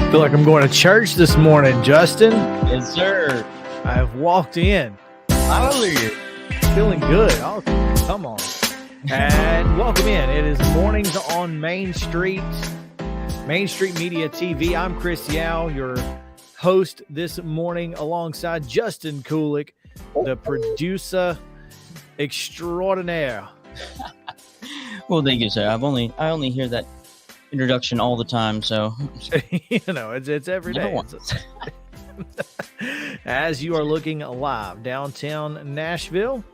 I feel like I'm going to church this morning, Justin. Yes, sir. I've walked in. Hallelujah. Feeling good. Oh, come on. And welcome in. It is Mornings on Main Street Media TV. I'm Chris Yao, your host this morning, alongside Justin Kulik, the producer extraordinaire. Well, thank you, sir. I only hear that introduction all the time, so it's every day. As you are looking live downtown Nashville,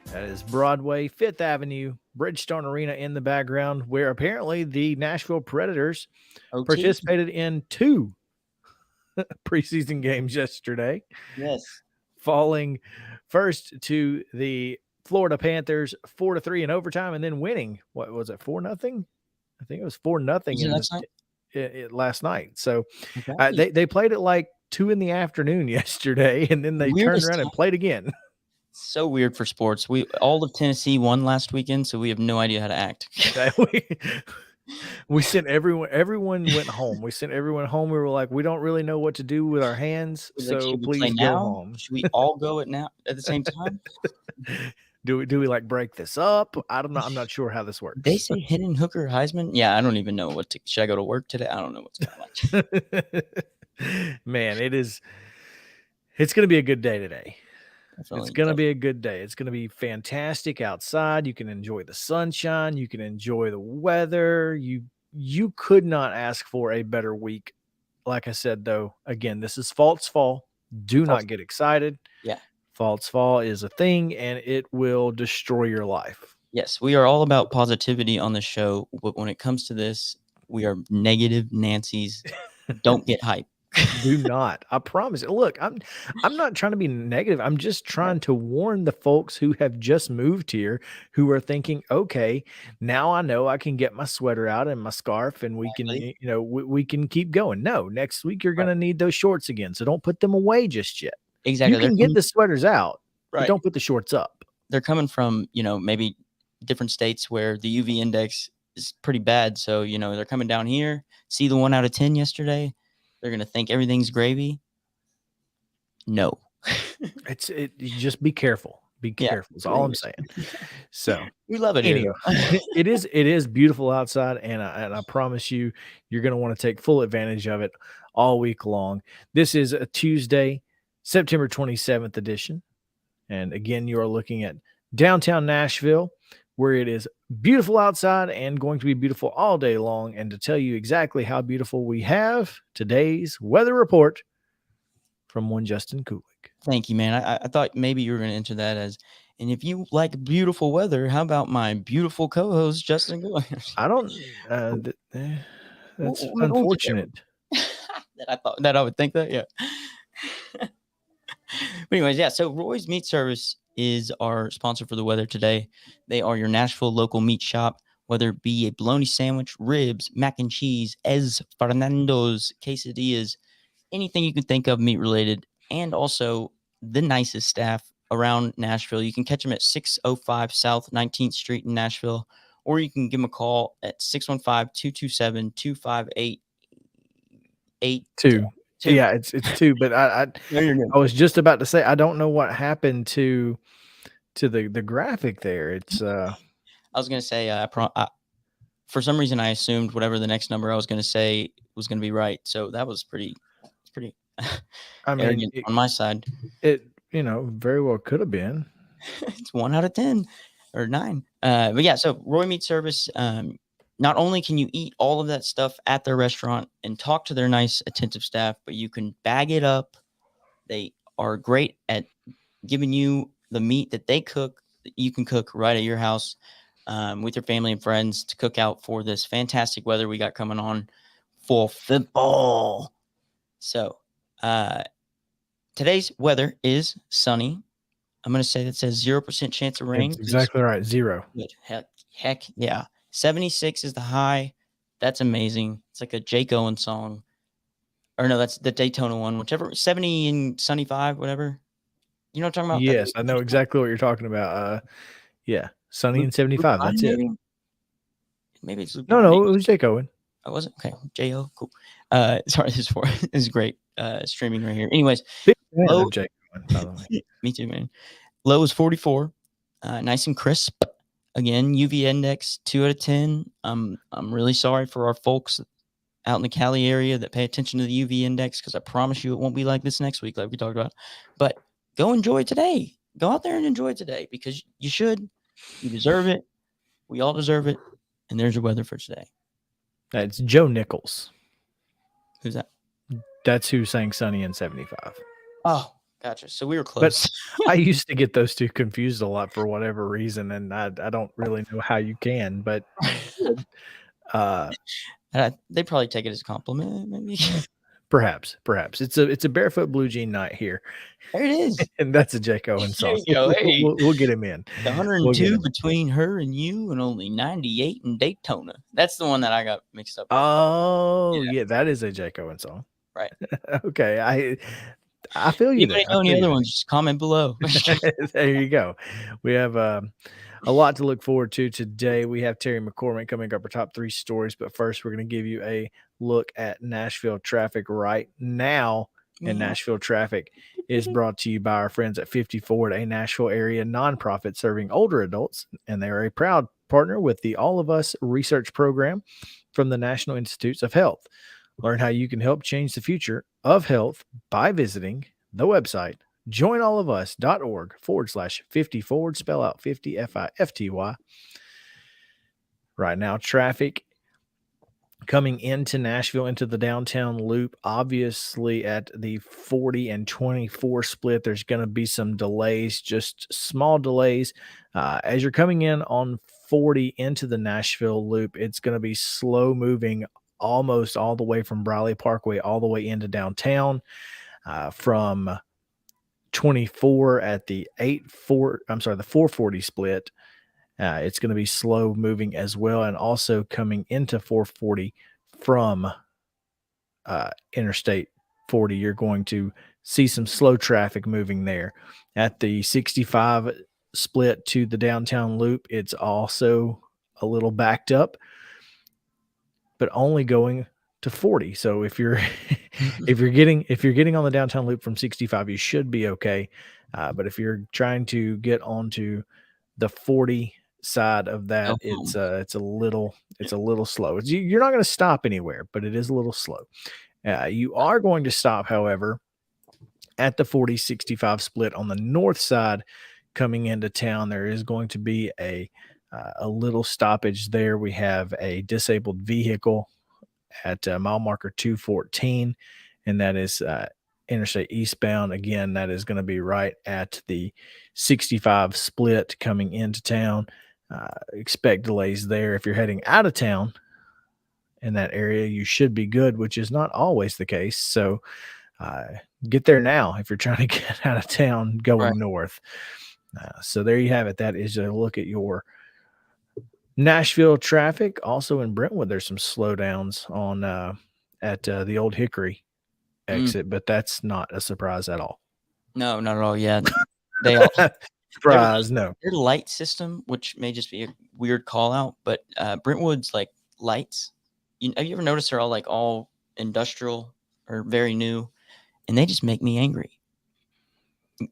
that is Broadway, 5th Avenue, Bridgestone Arena in the background, where apparently the Nashville Predators participated in 2 preseason games yesterday. Yes. Falling first to the Florida Panthers 4-3 in overtime, and then winning. What was it, 4-0? I think it was 4-0 last night. So they played it like 2 p.m. yesterday, and then they turned around and played again. So weird for sports. All of Tennessee won last weekend, so we have no idea how to act. We sent everyone went home. We sent everyone home. We were like, we don't really know what to do with our hands, so please go home. Should we all go at the same time? Do we like break this up? I'm not sure how this works. They say Hidden Hooker Heisman. Yeah, I don't even know should I go to work today? I don't know what's going on. Man, it's going to be a good day today. It's going to be a good day. It's going to be fantastic outside. You can enjoy the sunshine. You can enjoy the weather. You could not ask for a better week. Like I said, though, again, this is false fall. Do not get excited. Yeah. False fall is a thing, and it will destroy your life. Yes, we are all about positivity on the show. But when it comes to this, we are negative Nancy's. Don't get hype. Do not. I promise. Look, I'm not trying to be negative. I'm just trying to warn the folks who have just moved here, who are thinking, okay, now I know I can get my sweater out and my scarf, and we can, we can keep going. No, next week you're going to need those shorts again. So don't put them away just yet. Exactly. You can get the sweaters out, but don't put the shorts up. They're coming from, maybe different states where the UV index is pretty bad. So, they're coming down here, see the 1 out of 10 yesterday. They're going to think everything's gravy. No. You just be careful. Be careful. That's all I'm saying. So we love it. Anyway, it is beautiful outside, and I promise you're going to want to take full advantage of it all week long. This is a Tuesday, September 27th edition. And again, you are looking at downtown Nashville, where it is beautiful outside and going to be beautiful all day long. And to tell you exactly how beautiful we have today's weather report from one Justin Kulik. Thank you, man. I thought maybe you were going to enter that as, and if you like beautiful weather, how about my beautiful co-host, Justin Kulik? I don't, that's unfortunate. that I would think that, yeah. But anyways, yeah, so Roy's Meat Service is our sponsor for the weather today. They are your Nashville local meat shop, whether it be a bologna sandwich, ribs, mac and cheese, Fernando's, quesadillas, anything you can think of meat related, and also the nicest staff around Nashville. You can catch them at 605 South 19th Street in Nashville, or you can give them a call at 615-227-2582. Yeah, it's 2, but I was just about to say, I don't know what happened to the graphic there. It's I was going to say, for some reason I assumed whatever the next number I was going to say was going to be right. So that was pretty I mean, on my side. It very well could have been. It's 1 out of 10 or 9. But yeah, so Roy Meat Service, not only can you eat all of that stuff at their restaurant and talk to their nice, attentive staff, but you can bag it up. They are great at giving you the meat that they cook, that you can cook right at your house with your family and friends to cook out for this fantastic weather we got coming on for football. So today's weather is sunny. I'm going to say that says 0% chance of rain. That's exactly right. 0. Good. Heck yeah. 76 is the high. That's amazing. It's like a Jake Owen song. Or no, that's the Daytona one. Whichever. 70 and 75, whatever. You know what I'm talking about? Yes, I know exactly what you're talking about. Yeah. Sunny and 75. That's it. Maybe it's No, it was Jake Owen. I wasn't okay. Jo, cool. Sorry, this is great. Streaming right here. Anyways, Big fan low. of Jake Owen, by the way. Me too, man. Low is 44. Nice and crisp. Again, UV index 2 out of 10. I'm really sorry for our folks out in the Cali area that pay attention to the UV index, because I promise you it won't be like this next week, like we talked about. But go enjoy today. Go out there and enjoy today, because you should. You deserve it. We all deserve it. And there's your weather for today. That's Joe Nichols. Who's that? That's who sang Sunny in 75. Oh, gotcha. So we were But close. I used to get those two confused a lot for whatever reason, and I don't really know how you can, but They probably take it as a compliment, maybe. perhaps it's a Barefoot Blue Jean night here, There it is. and that's a Jake Owen There song. you go. Hey. We'll get him in. The 102 between her and you, and only 98 in Daytona. That's the one that I got mixed up with. Oh, yeah, that is a Jake Owen song. Right. Okay, I feel you there. Anybody know any other ones, just comment below. There you go. We have a lot to look forward to today. We have Terry McCormick coming up our top 3 stories, but first we're going to give you a look at Nashville traffic right now. And Nashville traffic is brought to you by our friends at 50 Forward, a Nashville area nonprofit serving older adults, and they are a proud partner with the All of Us research program from the National Institutes of Health. Learn how you can help change the future of health by visiting the website joinallofus.org/50 forward, spell out 50 FIFTY. Right now, traffic coming into Nashville, into the downtown loop, obviously at the 40 and 24 split, there's going to be some delays, just small delays. As you're coming in on 40 into the Nashville loop, it's going to be slow moving almost all the way from Briley Parkway all the way into downtown. From 24 at the 440 split, it's going to be slow moving as well, and also coming into 440 from Interstate 40, you're going to see some slow traffic moving there. At the 65 split to the downtown loop, it's also a little backed up, but only going to 40. So if you're if you're getting on the downtown loop from 65, you should be okay. But if you're trying to get onto the 40 side of that, it's a little slow. You're not going to stop anywhere, but it is a little slow. You are going to stop, however, at the 40-65 split on the north side coming into town. There is going to be a little stoppage there. We have a disabled vehicle at mile marker 214, and that is interstate eastbound. Again, that is going to be right at the 65 split coming into town. Expect delays there. If you're heading out of town in that area, you should be good, which is not always the case. So get there now if you're trying to get out of town going north. So there you have it. That is a look at your Nashville traffic. Also in Brentwood, there's some slowdowns on at the Old Hickory exit, but that's not a surprise at all. No, not at all. Yeah, they all surprise. No, their light system, which may just be a weird call out, but Brentwood's like lights. Have you ever noticed they're all industrial or very new, and they just make me angry.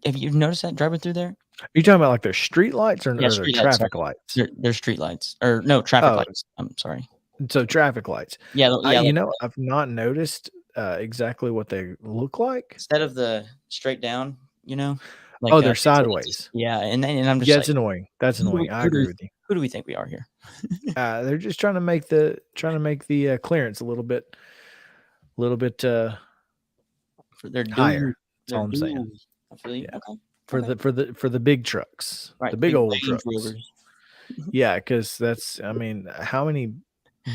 Have you noticed that driving through there? Are you talking about like their street lights or their traffic lights? They're street lights, or no, traffic lights. I'm sorry. So traffic lights. Yeah. I've not noticed exactly what they look like. Instead of the straight down, they're sideways. Yeah, and I'm just it's annoying. That's annoying. I agree with you. Who do we think we are here? They're just trying to make the clearance a little bit higher. That's all I'm saying. I feel you. Yeah. Okay. For the big trucks, right, the big old trucks. Rovers. Yeah, because how many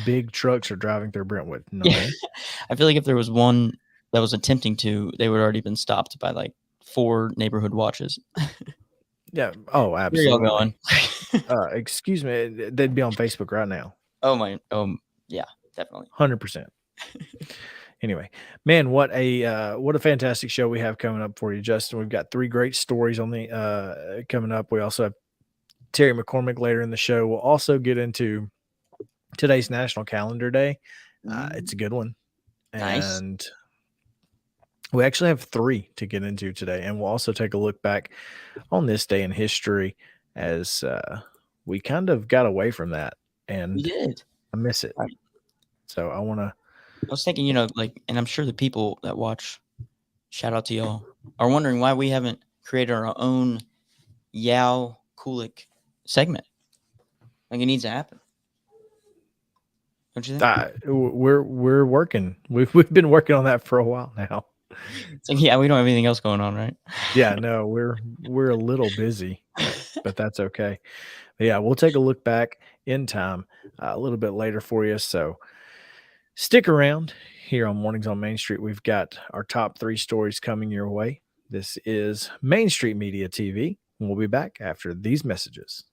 big trucks are driving through Brentwood? No. Yeah. I feel like if there was one that was attempting to, they would already been stopped by like 4 neighborhood watches. Yeah. Oh, absolutely. Where y'all going? Excuse me. They'd be on Facebook right now. Oh my. Yeah, definitely. 100%. Anyway, man, what a fantastic show we have coming up for you, Justin. We've got 3 great stories on the coming up. We also have Terry McCormick later in the show. We'll also get into today's National Calendar Day. It's a good one. Nice. And we actually have 3 to get into today, and we'll also take a look back on this day in history as we kind of got away from that, We and did. I miss it. Right. So I want to. I was thinking, like, and I'm sure the people that watch, shout out to y'all, are wondering why we haven't created our own Yao Kulik segment. Like, it needs to happen. Don't you think? We're working. We've been working on that for a while now. It's like, yeah, we don't have anything else going on, right? Yeah, no, we're a little busy, but that's okay. But yeah, we'll take a look back in time a little bit later for you. So stick around here on Mornings on Main Street. We've got our top 3 stories coming your way. This is Main Street Media TV. And we'll be back after these messages.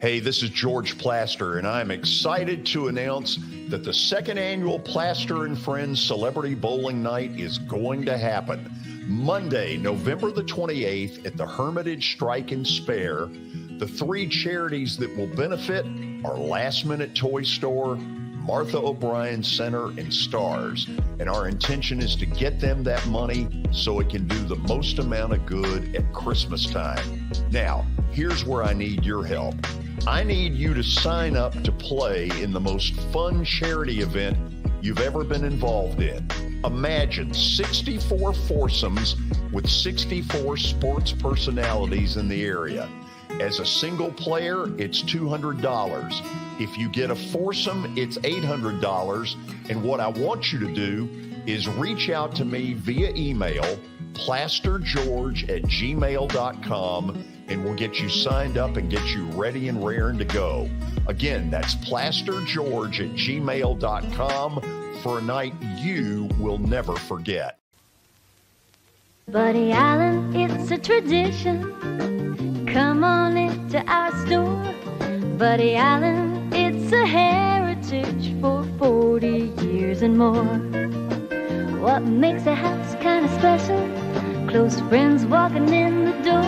Hey, this is George Plaster, and I'm excited to announce that the 2nd annual Plaster and Friends Celebrity Bowling Night is going to happen Monday, November the 28th at the Hermitage Strike and Spare. The 3 charities that will benefit are Last Minute Toy Store, Martha O'Brien Center, and Stars. And our intention is to get them that money so it can do the most amount of good at Christmas time. Now, here's where I need your help. I need you to sign up to play in the most fun charity event you've ever been involved in. Imagine 64 foursomes with 64 sports personalities in the area. As a single player, it's $200. If you get a foursome, it's $800. And what I want you to do is reach out to me via email, plastergeorge@gmail.com, and we'll get you signed up and get you ready and raring to go. Again, that's plastergeorge@gmail.com for a night you will never forget. Buddy Allen, it's a tradition. Come on into our store. Buddy Allen, it's a heritage for 40 years and more. What makes a house kind of special? Close friends walking in the door.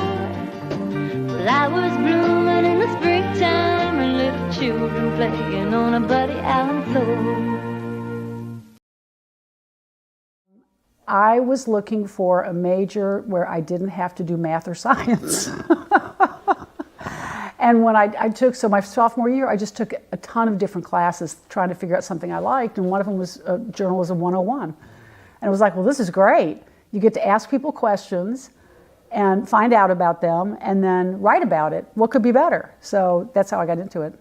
Flowers blooming in the springtime and little children playing on a Buddy Allen floor. I was looking for a major where I didn't have to do math or science. And when I took, so my sophomore year, I just took a ton of different classes trying to figure out something I liked, and one of them was Journalism 101. And it was like, well, this is great. You get to ask people questions and find out about them and then write about it. What could be better? So that's how I got into it.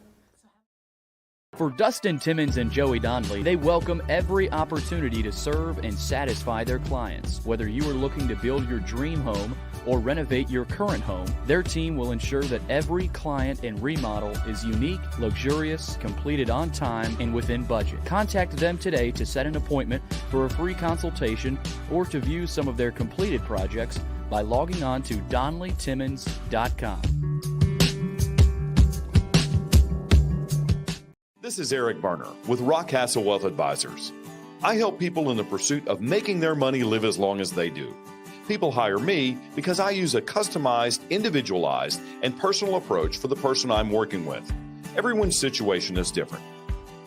For Dustin Timmons and Joey Donnelly, they welcome every opportunity to serve and satisfy their clients. Whether you are looking to build your dream home or renovate your current home, their team will ensure that every client and remodel is unique, luxurious, completed on time, and within budget. Contact them today to set an appointment for a free consultation or to view some of their completed projects by logging on to DonnellyTimmons.com. This is Eric Berner with Rockcastle Wealth Advisors. I help people in the pursuit of making their money live as long as they do. People hire me because I use a customized, individualized, and personal approach for the person I'm working with. Everyone's situation is different.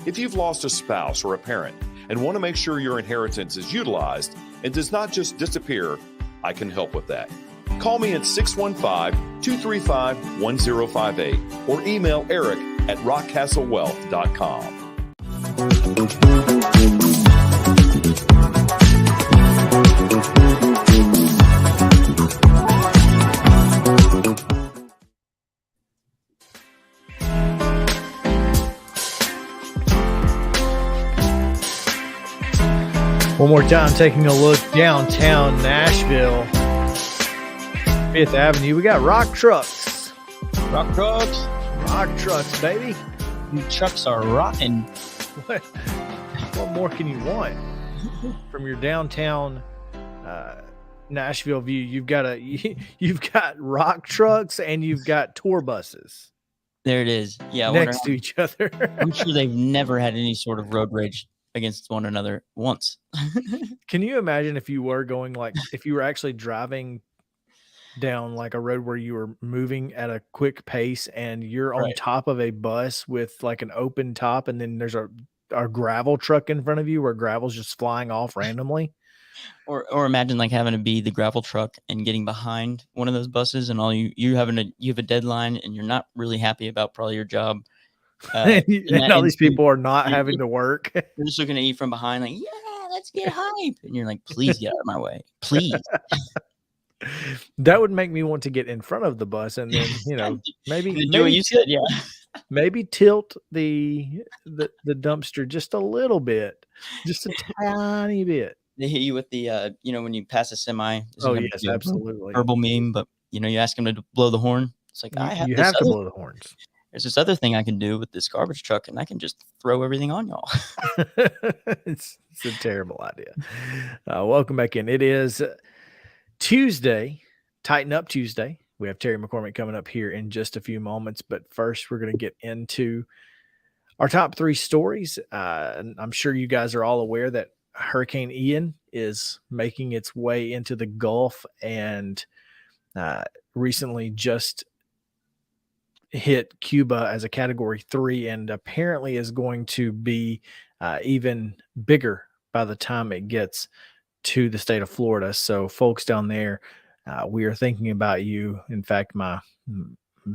If you've lost a spouse or a parent and want to make sure your inheritance is utilized and does not just disappear, I can help with that. Call me at 615-235-1058 or email Eric at rockcastlewealth.com. One more time, taking a look downtown Nashville, 5th Avenue. We got rock trucks. Rock trucks. Rock trucks, baby. The trucks are rocking. What more can you want from your downtown Nashville view? You've got rock trucks and you've got tour buses. There it is. Yeah, next to each other. I'm sure they've never had any sort of road rage against one another once. Can you imagine if you were going if you were actually driving down like a road where you were moving at a quick pace and you're on Right. top of a bus with like an open top, and then there's a gravel truck in front of you where gravel's just flying off randomly? Or imagine like having to be the gravel truck and getting behind one of those buses, and you have a deadline, and you're not really happy about probably your job. And all these people are not having to work. They're just looking at you from behind, like, yeah, let's get hype, and you're like, please get out of my way, please. That would make me want to get in front of the bus and then, maybe do what you said, yeah. maybe tilt the dumpster just a little bit, just a tiny bit. They hit you with the, when you pass a semi. Oh, yes, absolutely. Verbal meme, but you ask them to blow the horn. It's like You have to blow the horns. There's this other thing I can do with this garbage truck, and I can just throw everything on y'all. It's a terrible idea. Welcome back in. It is Tuesday, Tighten Up Tuesday. We have Terry McCormick coming up here in just a few moments, but first we're going to get into our top 3 stories. And I'm sure you guys are all aware that Hurricane Ian is making its way into the Gulf and recently just hit Cuba as a Category 3 and apparently is going to be even bigger by the time it gets to the state of Florida. So folks down there, we are thinking about you. In fact, my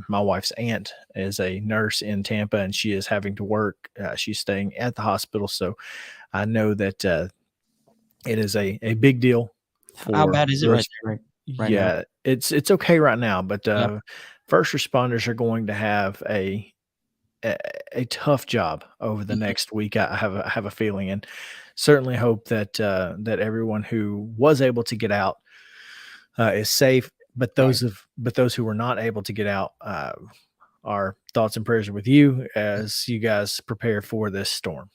wife's aunt is a nurse in Tampa, and she is having to work. She's staying at the hospital. So I know that it is a big deal. How bad is it right there? Right now? It's okay right now, but first responders are going to have a tough job over the next week. I have a feeling, and certainly hope that that everyone who was able to get out is safe. But those who were not able to get out, our thoughts and prayers are with you as you guys prepare for this storm.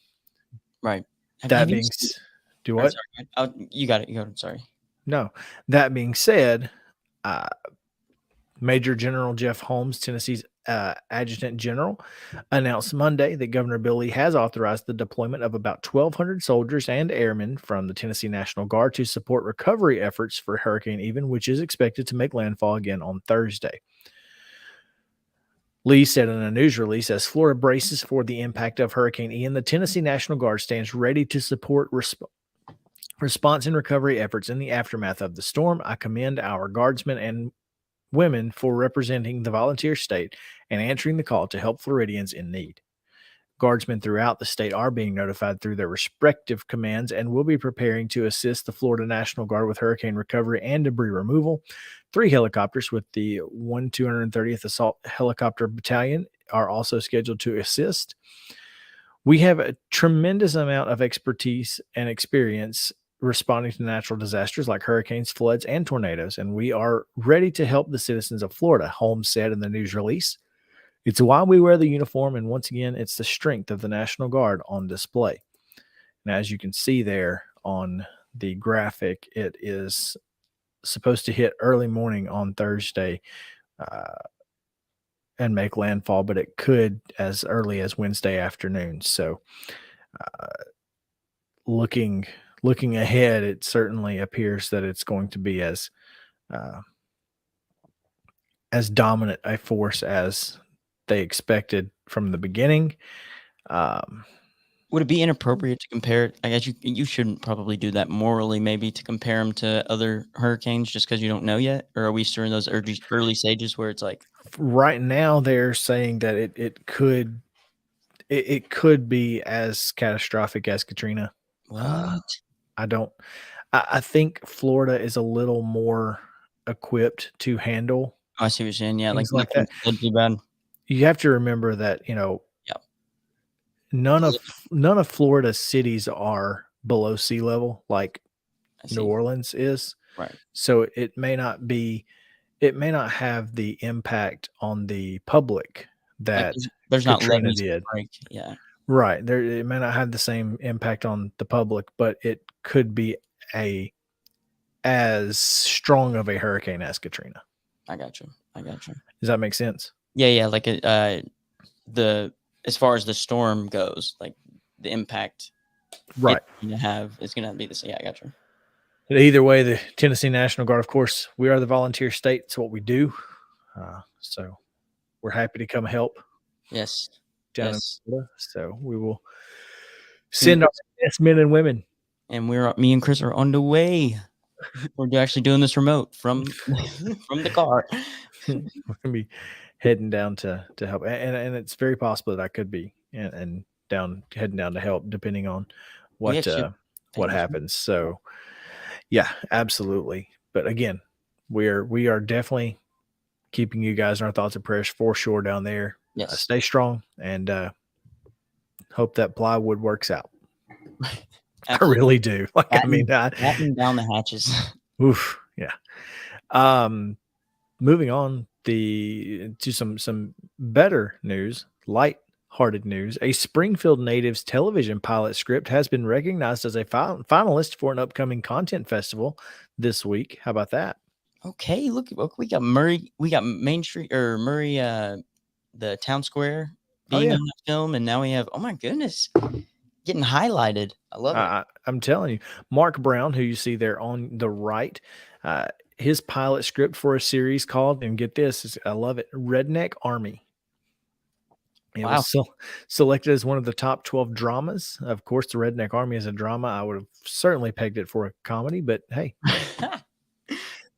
Right. That being do what? You got it. You got it. Sorry. No. That being said, Major General Jeff Holmes, Tennessee's Adjutant General, announced Monday that Governor Bill Lee has authorized the deployment of about 1,200 soldiers and airmen from the Tennessee National Guard to support recovery efforts for Hurricane Ian, which is expected to make landfall again on Thursday. Lee said in a news release, as Florida braces for the impact of Hurricane Ian, the Tennessee National Guard stands ready to support response and recovery efforts in the aftermath of the storm. I commend our guardsmen and women for representing the volunteer state and answering the call to help Floridians in need. Guardsmen throughout the state are being notified through their respective commands and will be preparing to assist the Florida National Guard with hurricane recovery and debris removal. 3 helicopters with the 230th Assault Helicopter Battalion are also scheduled to assist. We have a tremendous amount of expertise and experience responding to natural disasters like hurricanes, floods, and tornadoes, and we are ready to help the citizens of Florida, Holmes said in the news release. It's why we wear the uniform, and once again, it's the strength of the National Guard on display. And as you can see there on the graphic, it is supposed to hit early morning on Thursday and make landfall, but it could as early as Wednesday afternoon. So looking ahead, it certainly appears that it's going to be as dominant a force as they expected from the beginning. Would it be inappropriate to compare it? I guess you shouldn't probably do that morally, maybe, to compare them to other hurricanes just because you don't know yet? Or are we still in those early stages where it's like... Right now, they're saying that it could be as catastrophic as Katrina. What? I think Florida is a little more equipped to handle. I see what you're saying. Yeah, like that. Too bad. You have to remember that, none of Florida's cities are below sea level like New Orleans is. Right. So it may not have the impact on the public that there's Katrina not did. Yeah. Right. It may not have the same impact on the public, but it could be as strong of a hurricane as Katrina. I got you. Does that make sense? Yeah. Like as far as the storm goes, like the impact Right. It's gonna be the same. Yeah, I got you. Either way, the Tennessee National Guard, of course, we are the volunteer state. It's what we do. So we're happy to come help Yes. down Yes. in Florida. So we will send our best men and women. And me and Chris are on the way. We're actually doing this remote from the car. We're gonna be heading down to help, and it's very possible that I could be and heading down to help, depending on what happens. So, yeah, absolutely. But again, we are definitely keeping you guys in our thoughts and prayers for sure down there. Yes. Stay strong and hope that plywood works out. I really do. Batten down the hatches. Oof, yeah. Moving on to some better news, light-hearted news. A Springfield native's television pilot script has been recognized as a finalist for an upcoming content festival this week. How about that? Okay, look, we got Murray. We got Main Street or Murray, the town square being on the film, and now we have. Oh my goodness, getting highlighted. I love it. I'm telling you, Mark Brown, who you see there on the right, his pilot script for a series called, and get this, I love it, Redneck Army. It was selected as one of the top 12 dramas. Of course, the Redneck Army is a drama. I would have certainly pegged it for a comedy, but hey.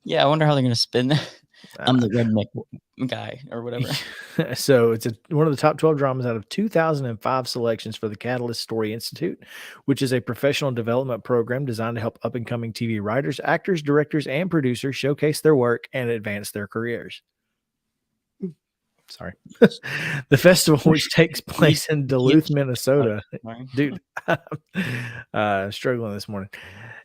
Yeah, I wonder how they're going to spin that. I'm the redneck guy or whatever. So it's one of the top 12 dramas out of 2005 selections for the Catalyst Story Institute, which is a professional development program designed to help up-and-coming TV writers, actors, directors, and producers showcase their work and advance their cares. Sorry. The festival, which takes place in Duluth, Minnesota. Dude, struggling this morning.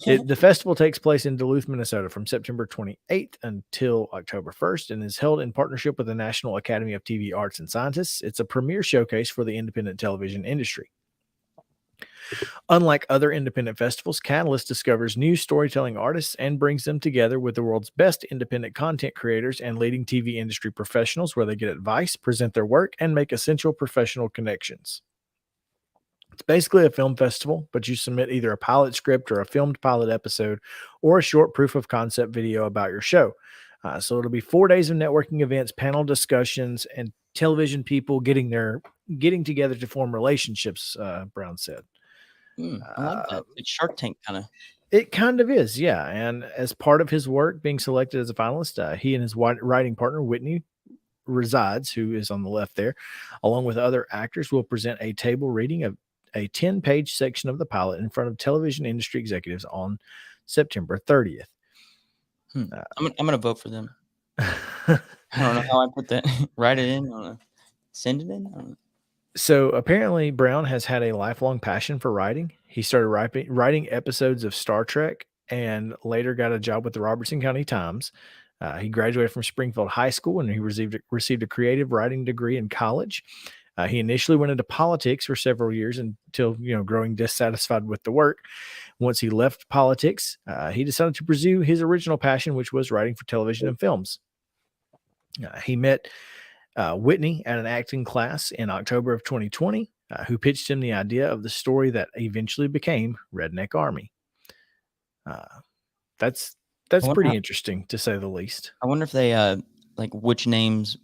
The festival takes place in Duluth, Minnesota from September 28th until October 1st and is held in partnership with the National Academy of TV Arts and Scientists. It's a premier showcase for the independent television industry. Unlike other independent festivals, Catalyst discovers new storytelling artists and brings them together with the world's best independent content creators and leading TV industry professionals, where they get advice, present their work, and make essential professional connections. It's basically a film festival, but you submit either a pilot script or a filmed pilot episode or a short proof of concept video about your show. So it'll be 4 days of networking events, panel discussions, and television people getting together to form relationships, Brown said. I like that. It's Shark Tank kind of. It kind of is, yeah. And as part of his work being selected as a finalist, he and his writing partner, Whitney Resides, who is on the left there, along with other actors, will present a table reading of a 10-page section of the pilot in front of television industry executives on September 30th. I'm going to vote for them. I don't know how I put that. Write it in. I don't know. Send it in. I don't know. So apparently Brown has had a lifelong passion for writing. He started writing episodes of Star Trek and later got a job with the Robertson County Times. He graduated from Springfield High School and he received a creative writing degree in college. He initially went into politics for several years until, growing dissatisfied with the work. Once he left politics, he decided to pursue his original passion, which was writing for television and films. He met Whitney at an acting class in October of 2020, who pitched him the idea of the story that eventually became Redneck Army. That's pretty interesting, to say the least. I wonder if they which names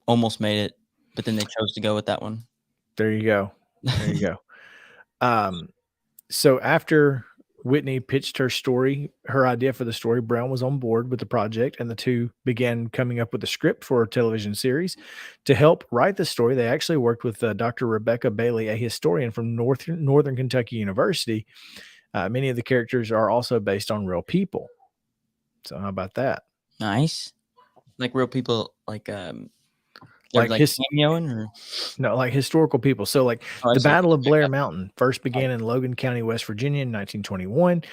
almost made it, but then they chose to go with that one. There you go. So after Whitney pitched her idea for the story, Brown was on board with the project, and the two began coming up with a script for a television series. To help write the story, they actually worked with Dr. Rebecca Bailey, a historian from Northern Kentucky University. Many of the characters are also based on real people. So how about that? Nice. Like real people, cameoing or no, like historical people. So the Battle of Blair Mountain first began in Logan County, West Virginia in 1921.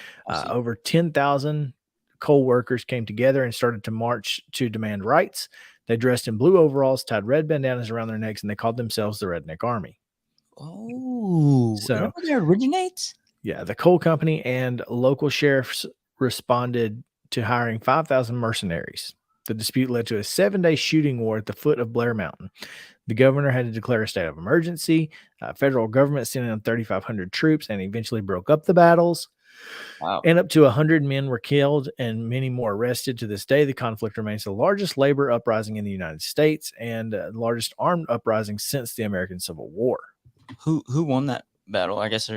Over 10,000 coal workers came together and started to march to demand rights. They dressed in blue overalls, tied red bandanas around their necks, and they called themselves the Redneck Army. Oh, so where it originates? Yeah, the coal company and local sheriffs responded to hiring 5,000 mercenaries. The dispute led to a 7-day shooting war at the foot of Blair Mountain. The governor had to declare a state of emergency. Federal government sent in 3,500 troops and eventually broke up the battles. Wow. And up to 100 men were killed and many more arrested. To this day, the conflict remains the largest labor uprising in the United States and the largest armed uprising since the American Civil War. Who won that battle? I guess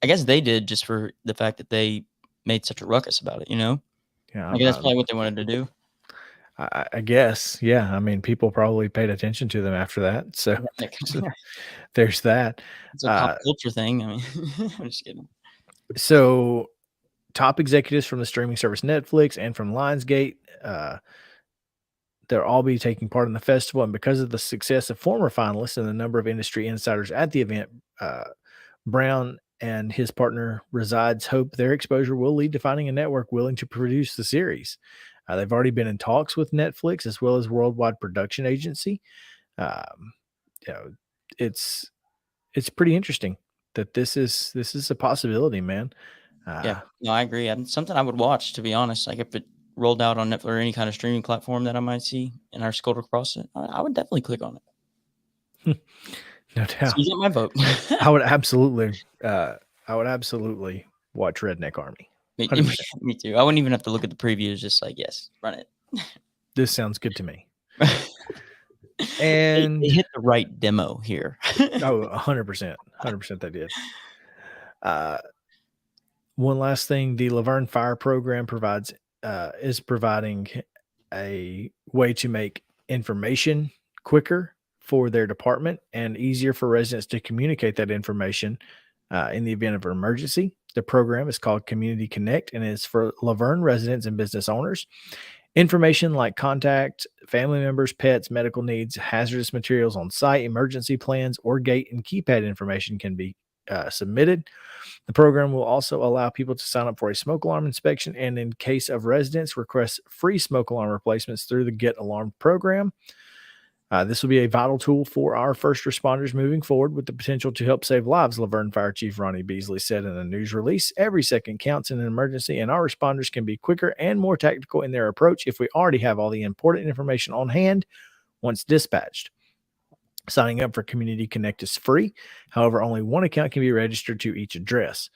they did, just for the fact that they made such a ruckus about it, you know? Yeah, I guess that's probably what they wanted to do. I guess, yeah. I mean, people probably paid attention to them after that. So there's that. It's a pop culture thing. I mean, I'm just kidding. So top executives from the streaming service Netflix and from Lionsgate, they'll all be taking part in the festival. And because of the success of former finalists and the number of industry insiders at the event, Brown and his partner Resides hope their exposure will lead to finding a network willing to produce the series. They've already been in talks with Netflix as well as Worldwide Production Agency. It's pretty interesting that this is a possibility, man. Yeah, no, I agree. Something I would watch, to be honest. Like if it rolled out on Netflix or any kind of streaming platform that I might see and I scrolled across it, I would definitely click on it. No doubt. So you get my vote. I would absolutely watch Redneck Army. Me too. I wouldn't even have to look at the previews. Just like, yes, run it. This sounds good to me. And they hit the right demo here. 100%. 100% they did. One last thing, the Laverne Fire Program is providing a way to make information quicker for their department and easier for residents to communicate that information in the event of an emergency. The program is called Community Connect and is for Laverne residents and business owners. Information like contact, family members, pets, medical needs, hazardous materials on site, emergency plans, or gate and keypad information can be submitted. The program will also allow people to sign up for a smoke alarm inspection and, in case of residents, request free smoke alarm replacements through the Get Alarmed program. This will be a vital tool for our first responders moving forward with the potential to help save lives, Laverne Fire Chief Ronnie Beasley said in a news release. Every second counts in an emergency, and our responders can be quicker and more tactical in their approach if we already have all the important information on hand once dispatched. Signing up for Community Connect is free. However, only one account can be registered to each address.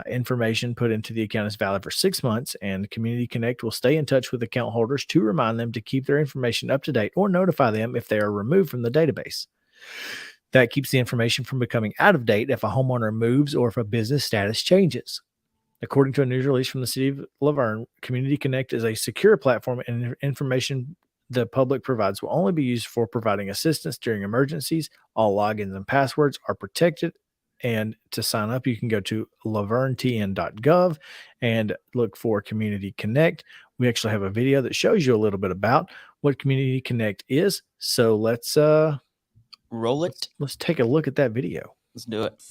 Information put into the account is valid for 6 months, and Community Connect will stay in touch with account holders to remind them to keep their information up to date or notify them if they are removed from the database. That keeps the information from becoming out of date if a homeowner moves or if a business status changes. According to a news release from the city of Laverne, Community Connect is a secure platform, and information the public provides will only be used for providing assistance during emergencies. All logins and passwords are protected. And to sign up, you can go to lavernetn.gov and look for Community Connect. We actually have a video that shows you a little bit about what Community Connect is. So let's roll it. Let's take a look at that video. Let's do it.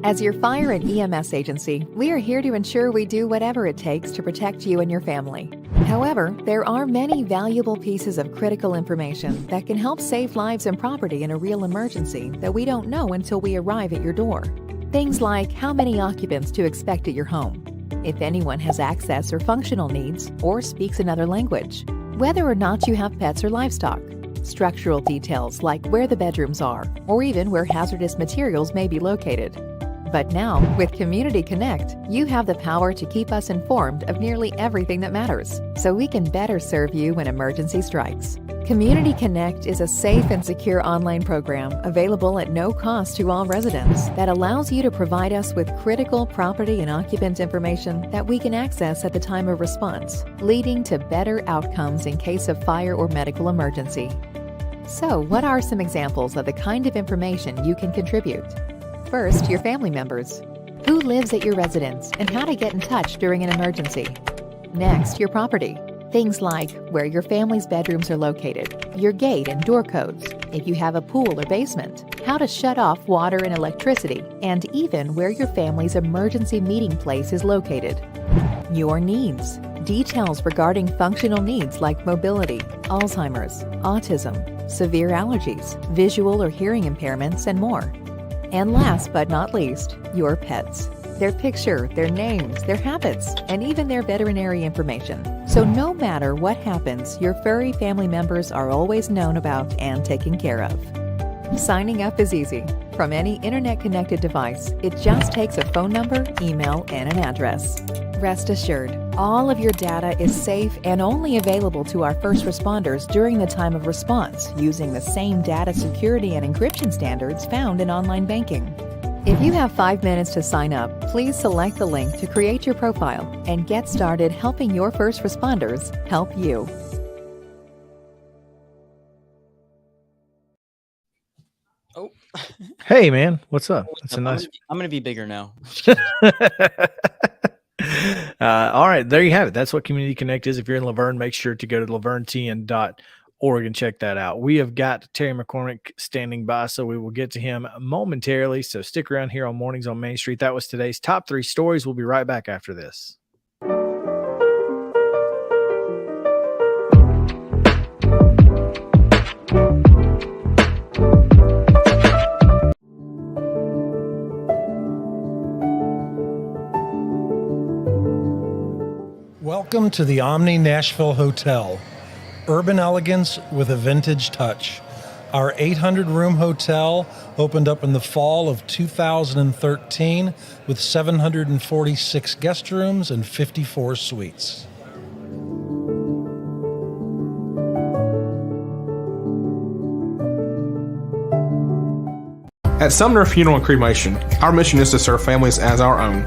As your fire and EMS agency, we are here to ensure we do whatever it takes to protect you and your family. However, there are many valuable pieces of critical information that can help save lives and property in a real emergency that we don't know until we arrive at your door. Things like how many occupants to expect at your home, if anyone has access or functional needs, or speaks another language, whether or not you have pets or livestock, structural details like where the bedrooms are, or even where hazardous materials may be located. But now, with Community Connect, you have the power to keep us informed of nearly everything that matters, so we can better serve you when emergency strikes. Community Connect is a safe and secure online program available at no cost to all residents that allows you to provide us with critical property and occupant information that we can access at the time of response, leading to better outcomes in case of fire or medical emergency. So, what are some examples of the kind of information you can contribute? First, your family members. Who lives at your residence and how to get in touch during an emergency. Next, your property. Things like where your family's bedrooms are located, your gate and door codes, if you have a pool or basement, how to shut off water and electricity, and even where your family's emergency meeting place is located. Your needs. Details regarding functional needs like mobility, Alzheimer's, autism, severe allergies, visual or hearing impairments, and more. And last but not least, your pets. their picture, their names, their habits, and even their veterinary information. So no matter what happens, your furry family members are always known about and taken care of. Signing up is easy. From any internet-connected device, it just takes a phone number, email, and an address. Rest assured, all of your data is safe and only available to our first responders during the time of response using the same data security and encryption standards found in online banking. If you have 5 minutes to sign up, please select the link to create your profile and get started helping your first responders help you. Oh, Hey, man, what's up? It's a I'm nice. gonna be bigger now. All right, there you have it. That's what Community Connect is. If you're in Laverne, make sure to go to laverntn.org and check that out. We have got Terry McCormick standing by, so we will get to him momentarily. So stick around here on Mornings on Main Street. That was today's top 3 stories. We'll be right back after this. Welcome to the Omni Nashville Hotel. Urban elegance with a vintage touch. Our 800-room hotel opened up in the fall of 2013 with 746 guest rooms and 54 suites. At Sumner Funeral and Cremation, our mission is to serve families as our own,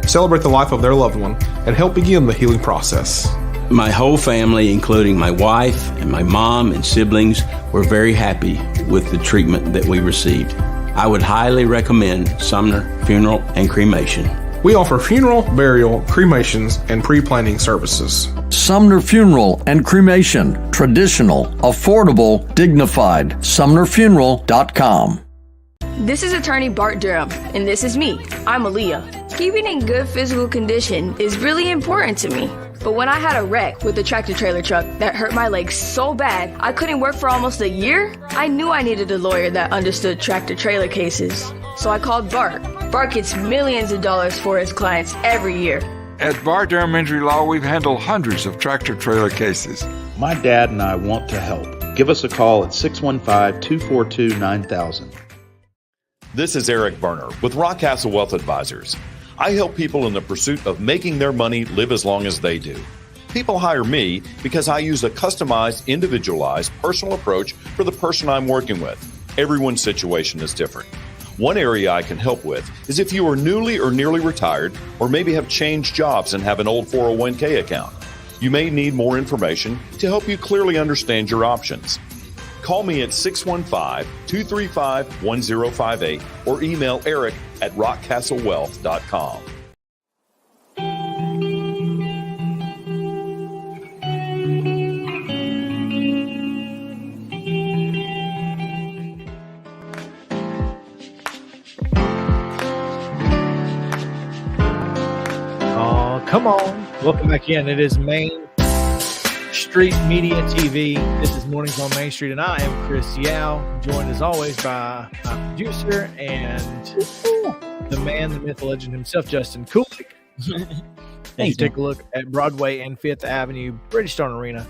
celebrate the life of their loved one, and help begin the healing process. My whole family, including my wife and my mom and siblings, were very happy with the treatment that we received. I would highly recommend Sumner Funeral and Cremation. We offer funeral, burial, cremations, and pre-planning services. Sumner Funeral and Cremation. Traditional, affordable, dignified. SumnerFuneral.com. This is attorney Bart Durham, and this is me. I'm Aaliyah. Keeping in good physical condition is really important to me. But when I had a wreck with a tractor trailer truck that hurt my legs so bad I couldn't work for almost a year, I knew I needed a lawyer that understood tractor trailer cases. So I called Bart. Bart gets millions of dollars for his clients every year. At Bart Durham Injury Law, we've handled hundreds of tractor trailer cases. My dad and I want to help. Give us a call at 615-242-9000. This is Eric Berner with Rockcastle Wealth Advisors. I help people in the pursuit of making their money live as long as they do. People hire me because I use a customized, individualized, personal approach for the person I'm working with. Everyone's situation is different. One area I can help with is if you are newly or nearly retired, or maybe have changed jobs and have an old 401k account. You may need more information to help you clearly understand your options. Call me at 615-235-1058 or email Eric at rockcastlewealth.com. Oh, come on. Welcome back in. It is Main Street Media TV. This is Mornings on Main Street, and I am Chris Yao, joined as always by my producer and the man, the myth, the legend himself, Justin Kulik. As you take a look at Broadway and Fifth Avenue, British Stone Arena,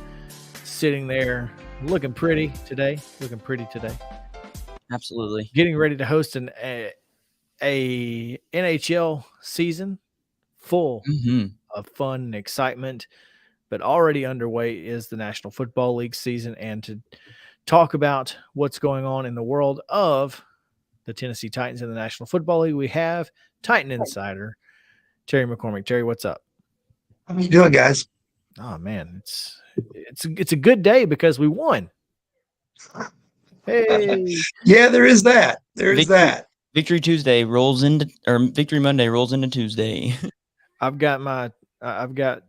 sitting there looking pretty today. Absolutely. Getting ready to host a NHL season full of fun and excitement. But already underway is the National Football League season. And to talk about what's going on in the world of the Tennessee Titans in the National Football League, we have Titan Insider, Terry McCormick. Terry, what's up? How you doing, guys? Oh, man, it's a good day because we won. Hey. Yeah, there is that. Victory Tuesday rolls into, or Victory Monday rolls into Tuesday. I've got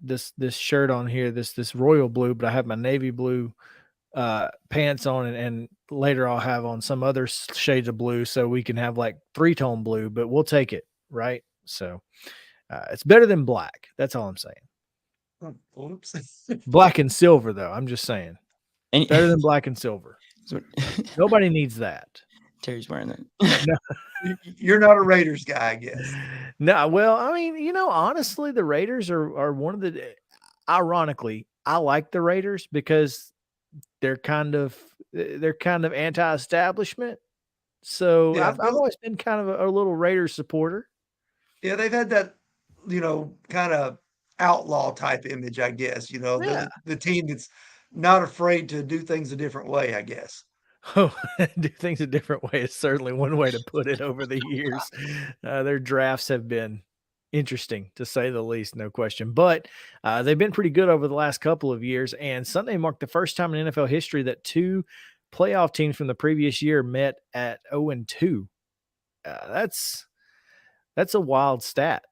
this shirt on here, this royal blue, but I have my navy blue pants on, and later I'll have on some other shades of blue, so we can have like 3-tone blue, but we'll take it, right? So it's better than black. That's all I'm saying. Black and silver, though. I'm just saying, better than black and silver. Nobody needs that. Terry's wearing that. No. You're not a Raiders guy, I guess. No, well, I mean, honestly, the Raiders are one of the ironically, I like the Raiders because they're kind of anti-establishment. So Yeah, I've always been kind of a little Raiders supporter. yeah, they've had that, kind of outlaw type image, I guess. They're Yeah. the team that's not afraid to do things a different way, I guess. Oh, do things a different way is certainly one way to put it over the years. Their drafts have been interesting, to say the least, no question. But they've been pretty good over the last couple of years. And Sunday marked the first time in NFL history that two playoff teams from the previous year met at 0-2. That's a wild stat.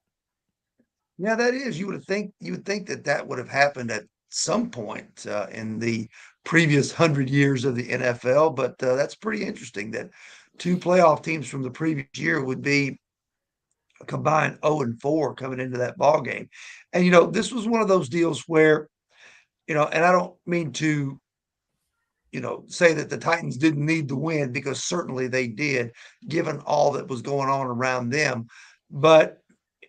Yeah, that is. You would think that that would have happened at some point in the previous 100 years of the NFL, but that's pretty interesting that two playoff teams from the previous year would be a combined 0-4 coming into that ball game. And this was one of those deals where, and I don't mean to, say that the Titans didn't need the win because certainly they did, given all that was going on around them. But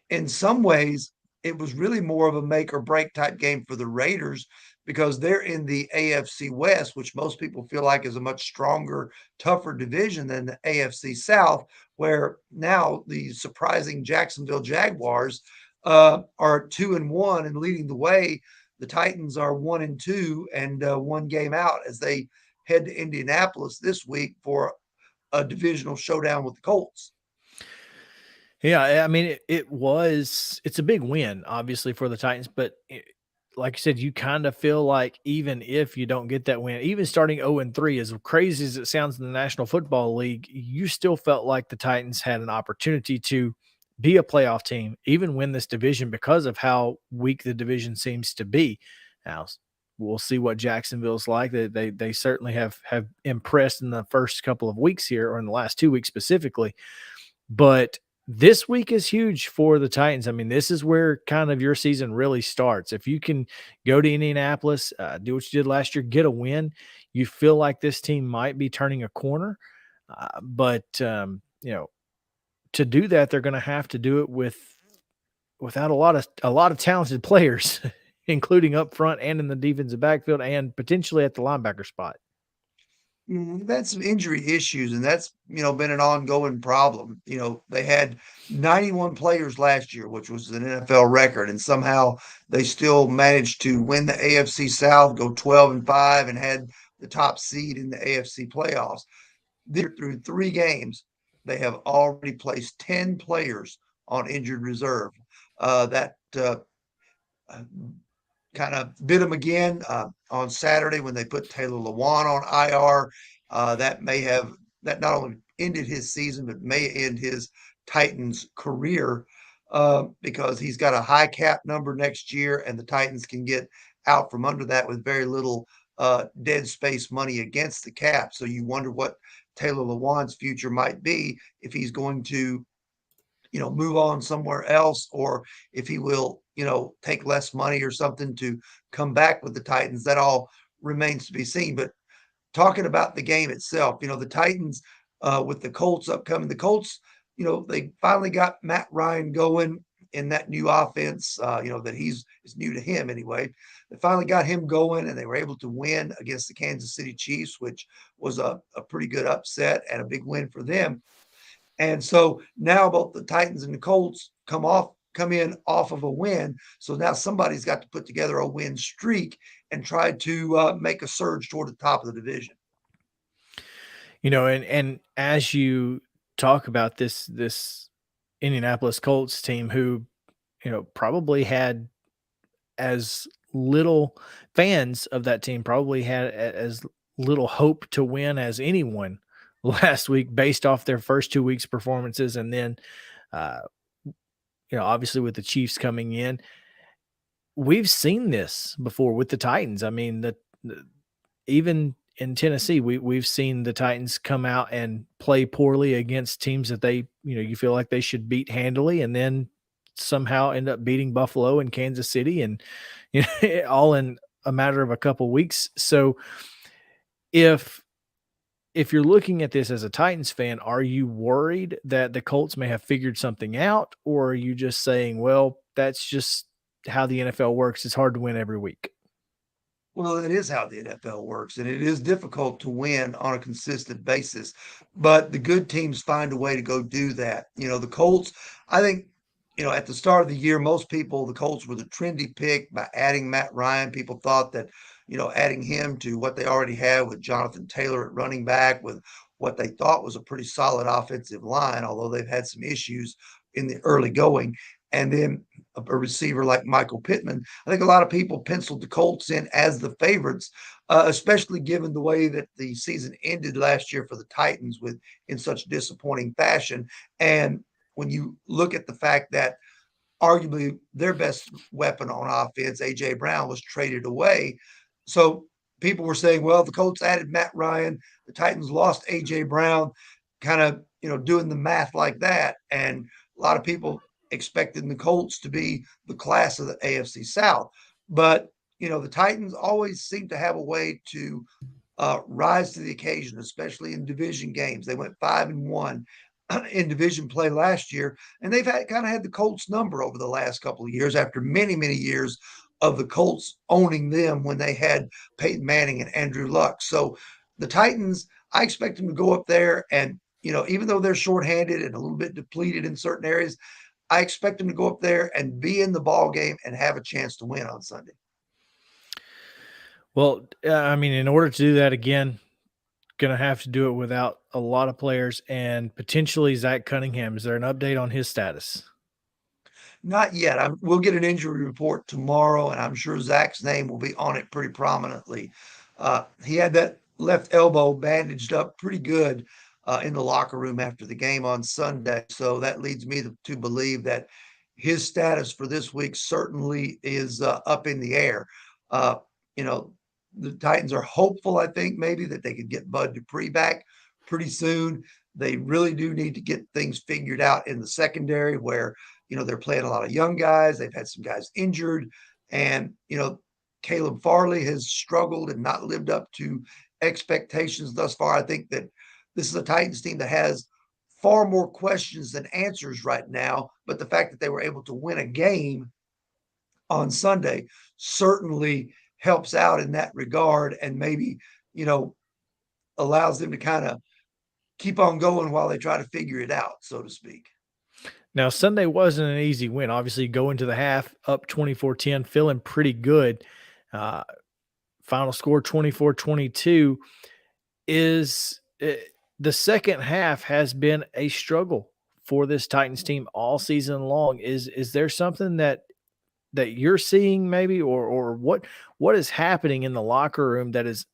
in some ways, it was really more of a make or break type game for the Raiders because they're in the AFC West, which most people feel like is a much stronger, tougher division than the AFC South, where now the surprising Jacksonville Jaguars are 2-1 and leading the way. The Titans are 1-2 and one game out as they head to Indianapolis this week for a divisional showdown with the Colts. Yeah, I mean, it's a big win, obviously, for the Titans, but like I said, you kind of feel like even if you don't get that win, even starting 0-3, as crazy as it sounds in the National Football League, you still felt like the Titans had an opportunity to be a playoff team, even win this division because of how weak the division seems to be. Now, we'll see what Jacksonville's like. They certainly have impressed in the first couple of weeks here, or in the last 2 weeks specifically, but this week is huge for the Titans. I mean, this is where kind of your season really starts. If you can go to Indianapolis, do what you did last year, get a win, you feel like this team might be turning a corner. But to do that, they're going to have to do it without a lot of talented players, including up front and in the defensive backfield and potentially at the linebacker spot. They've had some injury issues, and that's, been an ongoing problem. They had 91 players last year, which was an NFL record, and somehow they still managed to win the AFC South, go 12-5, and had the top seed in the AFC playoffs. Through 3 games, they have already placed 10 players on injured reserve. That kind of bit them again on Saturday when they put Taylor Lewan on IR. That not only ended his season, but may end his Titans career because he's got a high cap number next year, and the Titans can get out from under that with very little dead space money against the cap. So you wonder what Taylor Lewan's future might be if he's going to move on somewhere else, or if he will, take less money or something to come back with the Titans. That all remains to be seen. But talking about the game itself, the Titans with the Colts upcoming, the Colts, they finally got Matt Ryan going in that new offense, that is new to him anyway. They finally got him going, and they were able to win against the Kansas City Chiefs, which was a pretty good upset and a big win for them. And so now both the Titans and the Colts come in off of a win. So now somebody's got to put together a win streak and try to make a surge toward the top of the division. And as you talk about this Indianapolis Colts team, who probably had as little fans of that team probably had as little hope to win as anyone last week based off their first 2 weeks performances. And then, obviously with the Chiefs coming in, we've seen this before with the Titans. I mean, even in Tennessee, we've seen the Titans come out and play poorly against teams that they, you feel like they should beat handily, and then somehow end up beating Buffalo and Kansas City, and all in a matter of a couple weeks. So if if you're looking at this as a Titans fan, are you worried that the Colts may have figured something out, or are you just saying, well, that's just how the NFL works? It's hard to win every week. Well, it is how the NFL works, and it is difficult to win on a consistent basis. But the good teams find a way to go do that. The Colts, I think, at the start of the year, most people, the Colts were the trendy pick by adding Matt Ryan. People thought that, adding him to what they already had with Jonathan Taylor at running back, with what they thought was a pretty solid offensive line, although they've had some issues in the early going. And then a receiver like Michael Pittman. I think a lot of people penciled the Colts in as the favorites, especially given the way that the season ended last year for the Titans with in such disappointing fashion. And when you look at the fact that arguably their best weapon on offense, AJ Brown, was traded away. So people were saying, well, the Colts added Matt Ryan, the Titans lost AJ Brown, kind of, doing the math like that. And a lot of people expected the Colts to be the class of the AFC South. But, the Titans always seem to have a way to rise to the occasion, especially in division games. They went 5-1 in division play last year, and they've had the Colts number over the last couple of years after many, many years of the Colts owning them when they had Peyton Manning and Andrew Luck. So the Titans, I expect them to go up there and, even though they're shorthanded and a little bit depleted in certain areas, I expect them to go up there and be in the ball game and have a chance to win on Sunday. Well, I mean, in order to do that again, going to have to do it without a lot of players and potentially Zach Cunningham. Is there an update on his status? Not yet. We'll get an injury report tomorrow, and I'm sure Zach's name will be on it pretty prominently. He had that left elbow bandaged up pretty good in the locker room after the game on Sunday. So that leads me to believe that his status for this week certainly is up in the air. You know, the Titans are hopeful, I think, maybe that they could get Bud Dupree back pretty soon. They really do need to get things figured out in the secondary where, they're playing a lot of young guys. They've had some guys injured. And, Caleb Farley has struggled and not lived up to expectations thus far. I think that this is a Titans team that has far more questions than answers right now. But the fact that they were able to win a game on Sunday certainly helps out in that regard and maybe, allows them to kind of keep on going while they try to figure it out, so to speak. Now, Sunday wasn't an easy win. Obviously, go into the half up 24-10, feeling pretty good. Final score 24-22 is the second half has been a struggle for this Titans team all season long. Is there something that you're seeing maybe, or what is happening in the locker room that is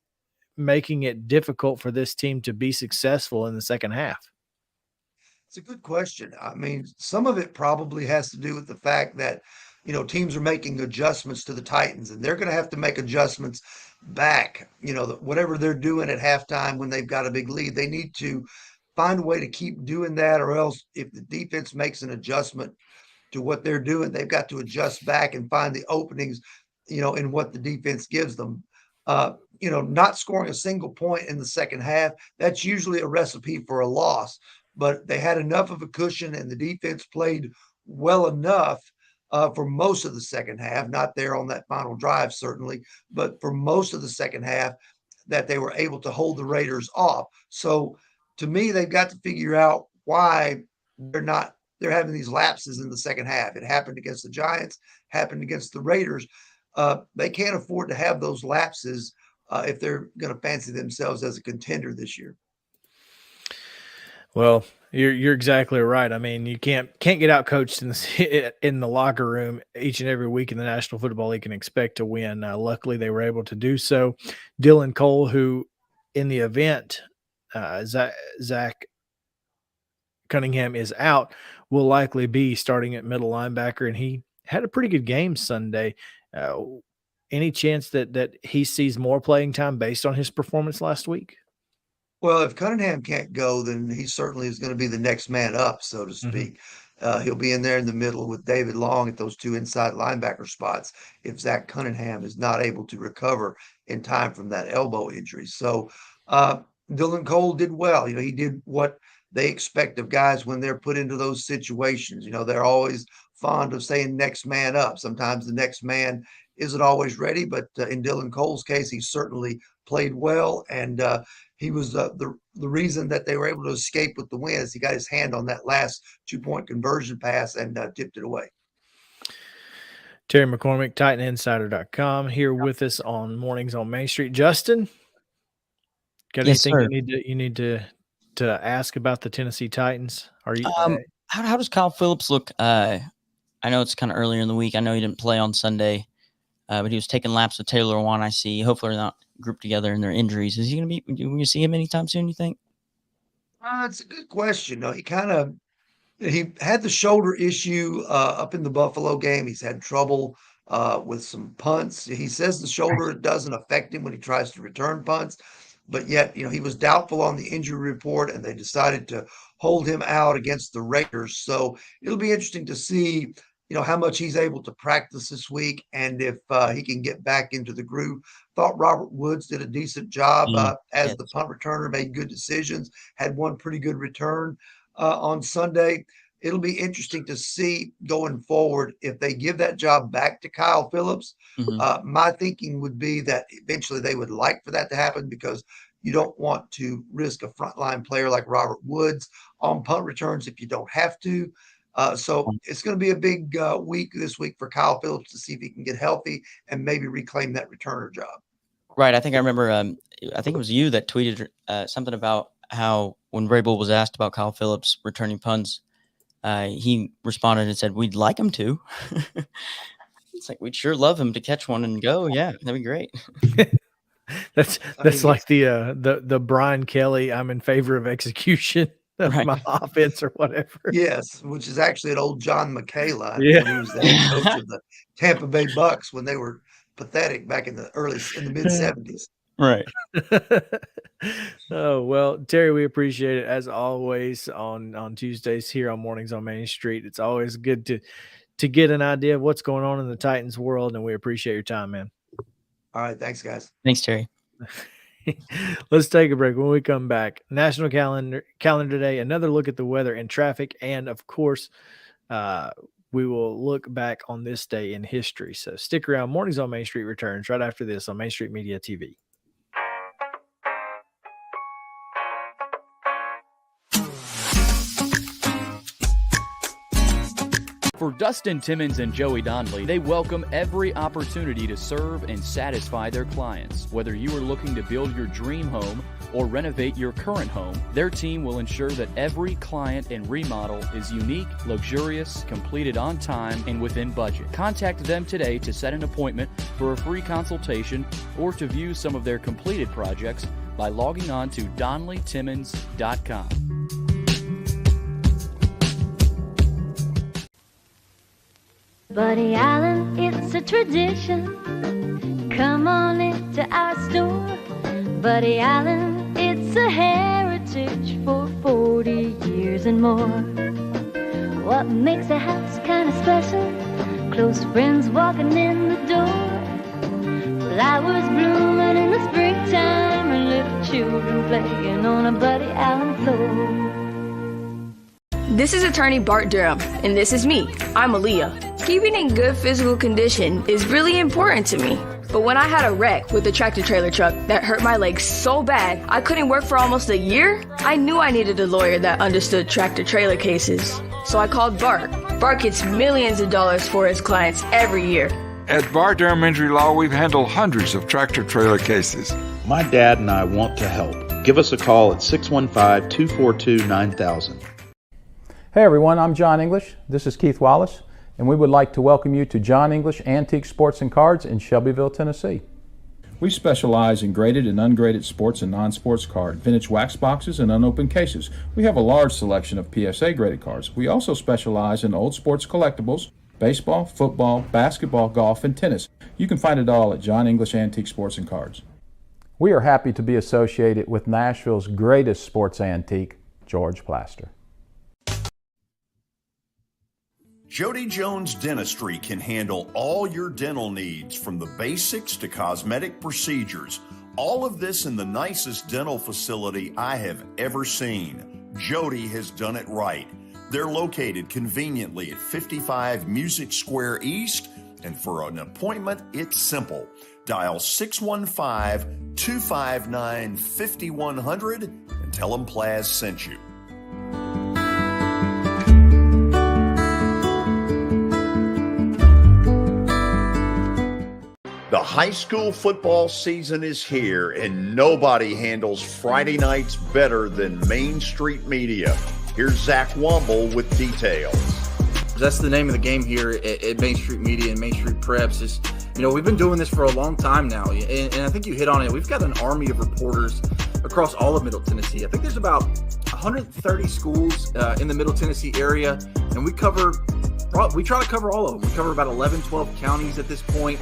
making it difficult for this team to be successful in the second half? It's a good question. I mean, some of it probably has to do with the fact that, teams are making adjustments to the Titans and they're going to have to make adjustments back. Whatever they're doing at halftime when they've got a big lead, they need to find a way to keep doing that, or else if the defense makes an adjustment to what they're doing, they've got to adjust back and find the openings, in what the defense gives them. Not scoring a single point in the second half, that's usually a recipe for a loss. But they had enough of a cushion and the defense played well enough for most of the second half, not there on that final drive, certainly, but for most of the second half that they were able to hold the Raiders off. So to me, they've got to figure out why they're having these lapses in the second half. It happened against the Giants, happened against the Raiders. They can't afford to have those lapses if they're going to fancy themselves as a contender this year. Well, you're exactly right. I mean, you can't get out coached in the locker room each and every week in the National Football League and expect to win. Luckily, they were able to do so. Dylan Cole, who in the event Zach Cunningham is out, will likely be starting at middle linebacker, and he had a pretty good game Sunday. Any chance that he sees more playing time based on his performance last week? Well, if Cunningham can't go, then he certainly is going to be the next man up, so to speak. He'll be in there in the middle with David Long at those two inside linebacker spots if Zach Cunningham is not able to recover in time from that elbow injury. So, Dylan Cole did well. He did what they expect of guys when they're put into those situations. They're always fond of saying next man up. Sometimes the next man isn't always ready, but in Dylan Cole's case, he certainly played well, and he was the reason that they were able to escape with the win. Is he got his hand on that last 2-point conversion pass and tipped it away. Terry McCormick, TitanInsider.com, here with us on Mornings on Main Street. Justin, got Yes, anything sir. you need to ask about the Tennessee Titans? Are you? How does Kyle Phillips look? I know it's kind of earlier in the week. I know he didn't play on Sunday, but he was taking laps with Taylor Lewan. I see. Hopefully they're not grouped together in their injuries. Is he going to be? Will you see him anytime soon? You think? It's a good question. He had the shoulder issue up in the Buffalo game. He's had trouble with some punts. He says the shoulder doesn't affect him when he tries to return punts, but yet, he was doubtful on the injury report, and they decided to hold him out against the Raiders. So it'll be interesting to see, how much he's able to practice this week and if he can get back into the groove. Thought Robert Woods did a decent job as the punt returner, made good decisions, had one pretty good return on Sunday. It'll be interesting to see going forward if they give that job back to Kyle Phillips. My thinking would be that eventually they would like for that to happen, because you don't want to risk a frontline player like Robert Woods on punt returns if you don't have to. So it's going to be a big week this week for Kyle Phillips to see if he can get healthy and maybe reclaim that returner job. Right. I think I remember, I think it was you that tweeted something about how when Vrabel was asked about Kyle Phillips returning punts, he responded and said, "We'd like him to." It's like, we'd sure love him to catch one and go. Yeah, that'd be great. That's like the Brian Kelly, I'm in favor of execution of my offense or whatever. Yes, which is actually an old John McKay line Yeah. when he was the head coach of the Tampa Bay Bucks when they were pathetic back in the mid 70s. Right. Oh, well, Terry, we appreciate it as always on Tuesdays here on Mornings on Main Street. It's always good to get an idea of what's going on in the Titans world, and we appreciate your time, man. All right, thanks, guys. Thanks, Terry. Let's take a break. When we come back, National Calendar Day, another look at the weather and traffic, and of course, we will look back on this day in history. So stick around. Mornings on Main Street returns right after this on Main Street Media TV. For Dustin Timmons and Joey Donnelly, they welcome every opportunity to serve and satisfy their clients. Whether you are looking to build your dream home or renovate your current home, their team will ensure that every client and remodel is unique, luxurious, completed on time, and within budget. Contact them today to set an appointment for a free consultation or to view some of their completed projects by logging on to DonnellyTimmons.com. Buddy Allen, it's a tradition. Come on into our store. Buddy Allen, it's a heritage for 40 years and more. What makes a house kind of special? Close friends walking in the door. Flowers blooming in the springtime and little children playing on a Buddy Allen floor. This is attorney Bart Durham, and this is me. I'm Aaliyah. Keeping in good physical condition is really important to me. But when I had a wreck with a tractor trailer truck that hurt my legs so bad I couldn't work for almost a year, I knew I needed a lawyer that understood tractor trailer cases. So I called Bart. Bart gets millions of dollars for his clients every year. At Bart Durham Injury Law, we've handled hundreds of tractor trailer cases. My dad and I want to help. Give us a call at 615-242-9000. Hey everyone, I'm John English. This is Keith Wallace, and we would like to welcome you to John English Antique Sports and Cards in Shelbyville, Tennessee. We specialize in graded and ungraded sports and non-sports cards, vintage wax boxes, and unopened cases. We have a large selection of PSA graded cards. We also specialize in old sports collectibles, baseball, football, basketball, golf, and tennis. You can find it all at John English Antique Sports and Cards. We are happy to be associated with Nashville's greatest sports antique, George Plaster. Jody Jones Dentistry can handle all your dental needs, from the basics to cosmetic procedures. All of this in the nicest dental facility I have ever seen. Jody has done it right. They're located conveniently at 55 Music Square East, and for an appointment, it's simple. Dial 615-259-5100 and tell them Plaz sent you. The high school football season is here, and nobody handles Friday nights better than Main Street Media. Here's Zach Womble with details. That's the name of the game here at Main Street Media and Main Street Preps. Is, we've been doing this for a long time now, and I think you hit on it. We've got an army of reporters across all of Middle Tennessee. I think there's about 130 schools in the Middle Tennessee area, and we try to cover all of them. We cover about 11, 12 counties at this point.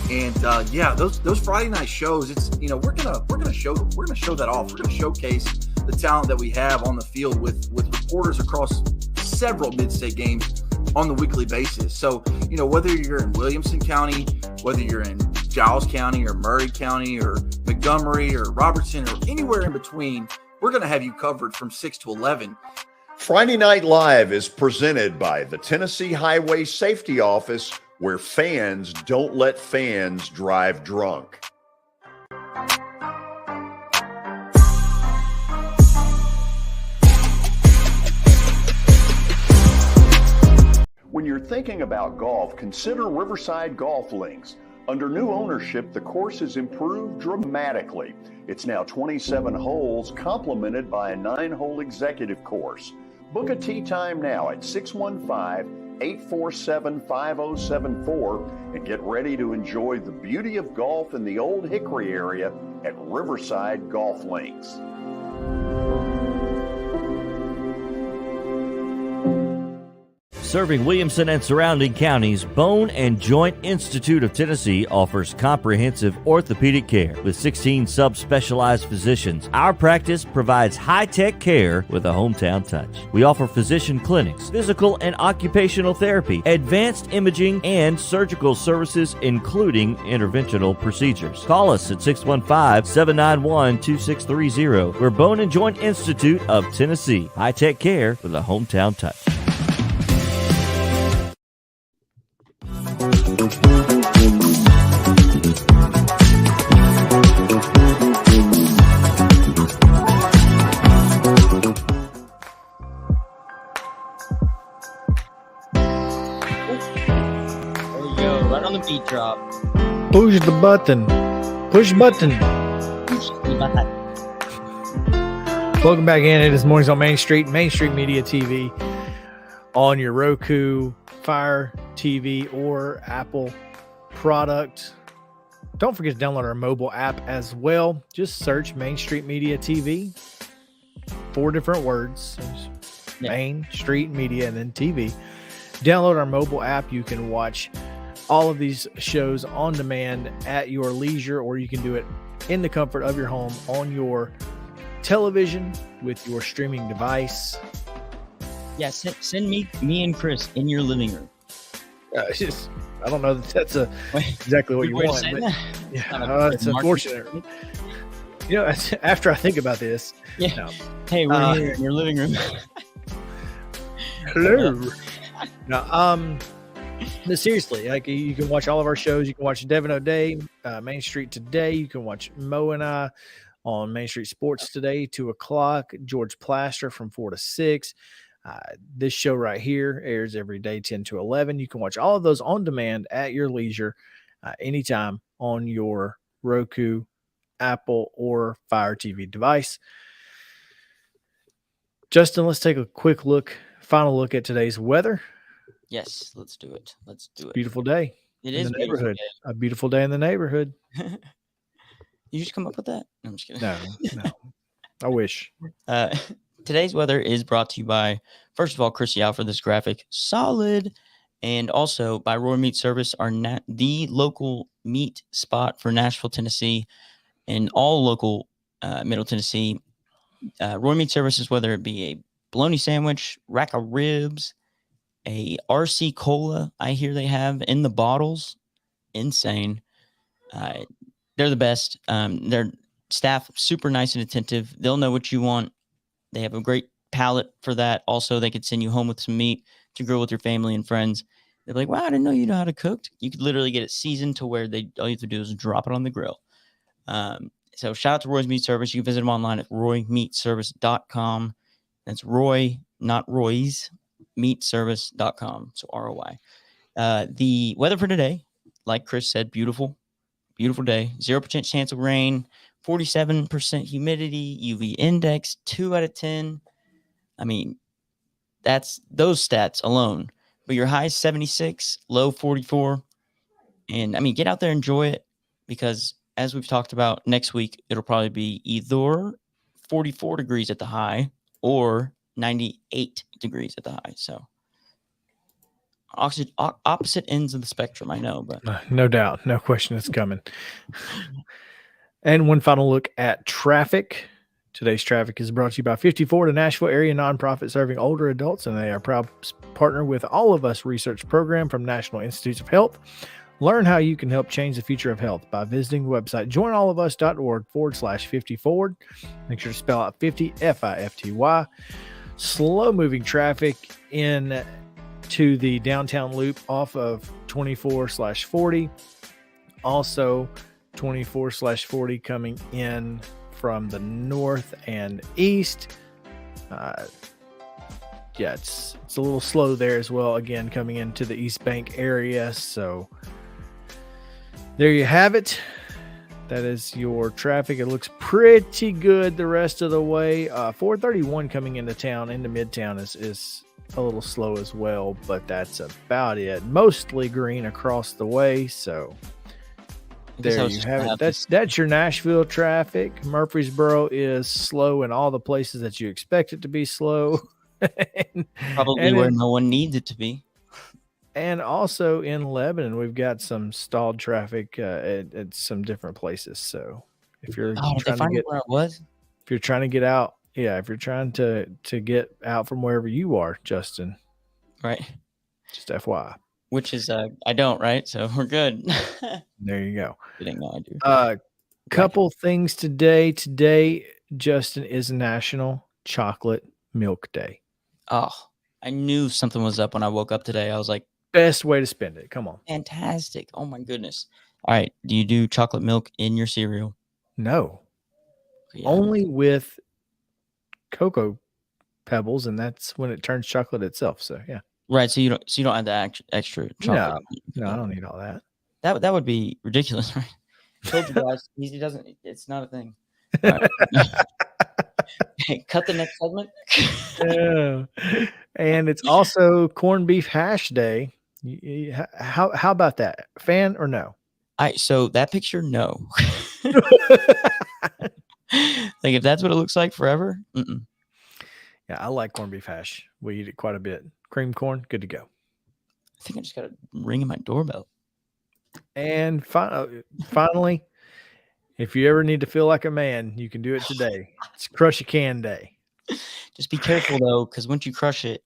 And those Friday night shows, it's we're gonna show that off. We're gonna showcase the talent that we have on the field with reporters across several mid-state games on the weekly basis. So whether you're in Williamson County, whether you're in Giles County or Murray County or Montgomery or Robertson or anywhere in between, we're gonna have you covered from 6 to 11. Friday Night Live is presented by the Tennessee Highway Safety Office, where fans don't let fans drive drunk. When you're thinking about golf, consider Riverside Golf Links. Under new ownership, the course has improved dramatically. It's now 27 holes, complemented by a 9-hole executive course. Book a tee time now at 615-847-5074 and get ready to enjoy the beauty of golf in the Old Hickory area at Riverside Golf Links. Serving Williamson and surrounding counties, Bone and Joint Institute of Tennessee offers comprehensive orthopedic care with 16 subspecialized physicians. Our practice provides high-tech care with a hometown touch. We offer physician clinics, physical and occupational therapy, advanced imaging, and surgical services, including interventional procedures. Call us at 615-791-2630. We're Bone and Joint Institute of Tennessee. High-tech care with a hometown touch. Beat drop. Push the button. Push button. Welcome back in. It is Mornings on Main Street Media TV on your Roku, Fire TV, or Apple product. Don't forget to download our mobile app as well. Just search Main Street Media TV. 4 different words. Main Street Media and then TV. Download our mobile app. You can watch all of these shows on demand at your leisure, or you can do it in the comfort of your home on your television with your streaming device. Yeah, send me and Chris in your living room. I don't know that that's exactly what you want, but yeah, it's unfortunate. After I think about this, hey, we're here in your living room. Hello. No, seriously, you can watch all of our shows. You can watch Devin O'Day, Main Street Today. You can watch Mo and I on Main Street Sports Today, 2 o'clock. George Plaster from 4 to 6. This show right here airs every day, 10 to 11. You can watch all of those on demand at your leisure, anytime on your Roku, Apple, or Fire TV device. Justin, let's take a final look at today's weather. Yes, let's do it. Beautiful day. It is in the neighborhood. A beautiful day in the neighborhood. You just come up with that? No, I'm just kidding. No. I wish. Today's weather is brought to you by, first of all, Chris Yao for this graphic. Solid. And also by Roy Meat Service, the local meat spot for Nashville, Tennessee, and all local Middle Tennessee. Roy Meat Services, whether it be a bologna sandwich, rack of ribs, a RC Cola, I hear they have in the bottles. Insane. They're the best. They're staff, super nice and attentive. They'll know what you want. They have a great palate for that. Also, they could send you home with some meat to grill with your family and friends. They're like, wow, I didn't know you know how to cook. You could literally get it seasoned to where all you have to do is drop it on the grill. So shout out to Roy's Meat Service. You can visit them online at roymeatservice.com. That's Roy, not Roy's, meatservice.com. So ROY. The weather for today, like Chris said, beautiful day. 0% chance of rain, 47% humidity, UV index, 2 out of 10. I mean, that's those stats alone. But your high is 76, low 44. And I mean, get out there, enjoy it, because as we've talked about, next week, it'll probably be either 44 degrees at the high or 98 degrees at the high. So opposite ends of the spectrum, I know, but no doubt, no question it's coming. And one final look at traffic. Today's traffic is brought to you by 54 Nashville area nonprofit serving older adults, and they are proud partner with All of Us research program from National Institutes of Health. Learn how you can help change the future of health by visiting the website joinallofus.org/50forward. Make sure to spell out 50 FIFTY. Slow moving traffic in to the downtown loop off of 24/40. Also 24/40 coming in from the north and east. It's a little slow there as well. Again, coming into the East Bank area. So there you have it. That is your traffic. It looks pretty good the rest of the way. 431 coming into town, into Midtown is a little slow as well, but that's about it. Mostly green across the way. So there you have it. That's your Nashville traffic. Murfreesboro is slow in all the places that you expect it to be slow. Probably where no one needs it to be. And also in Lebanon, we've got some stalled traffic at some different places. So if you're trying to get where it was, if you're trying to get out, if you're trying to get out from wherever you are, Justin, right? Just FYI. Which is I don't, right? So we're good. There you go. No, I do. Couple things today. Today, Justin, is National Chocolate Milk Day. Oh, I knew something was up when I woke up today. I was like, best way to spend it. Come on. Fantastic. Oh my goodness. All right. Do you do chocolate milk in your cereal? No. Yeah. Only with cocoa pebbles, and that's when it turns chocolate itself. So yeah. Right. So you don't add the extra chocolate. No, I don't need all that. That would be ridiculous, right? Told you guys, he doesn't. It's not a thing. All right. Hey, cut the next segment. And it's also corned beef hash day. How about that? Fan or no? So that picture, no. Like if that's what it looks like forever. Mm-mm. Yeah, I like corned beef hash. We eat it quite a bit. Cream corn, good to go. I think I just got a ring in my doorbell. And finally, if you ever need to feel like a man, you can do it today. It's Crush a Can Day. Just be careful though, because once you crush it,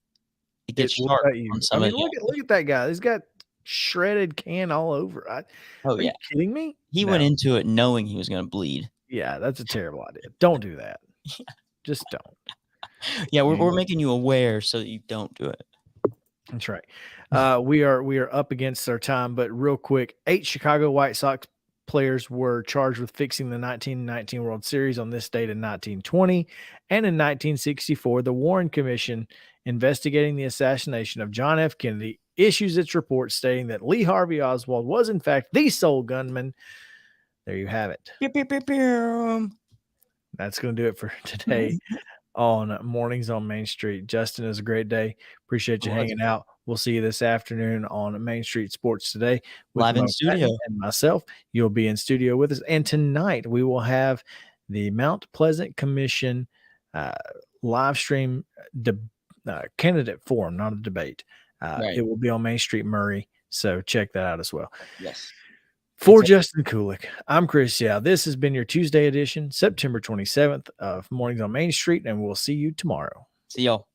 it gets sharp. Look at that guy. He's got shredded can all over. Are you kidding me? He went into it knowing he was going to bleed. Yeah, that's a terrible idea. Don't do that. Just don't. Yeah, we're making you aware so that you don't do it. That's right. We are up against our time, but real quick, 8 Chicago White Sox players were charged with fixing the 1919 World Series on this date in 1920, and in 1964, the Warren Commission investigating the assassination of John F. Kennedy issues its report stating that Lee Harvey Oswald was in fact the sole gunman. There you have it. Pew, pew, pew, pew. That's going to do it for today on Mornings on Main Street. Justin, it was a great day. Appreciate you hanging out. We'll see you this afternoon on Main Street Sports Today. Live in studio. And myself, you'll be in studio with us. And tonight we will have the Mount Pleasant Commission live stream candidate forum, not a debate. Right. It will be on Main Street Murray. So check that out as well. Yes. For Justin Kulik, I'm Chris Yao. This has been your Tuesday edition, September 27th of Mornings on Main Street, and we'll see you tomorrow. See y'all.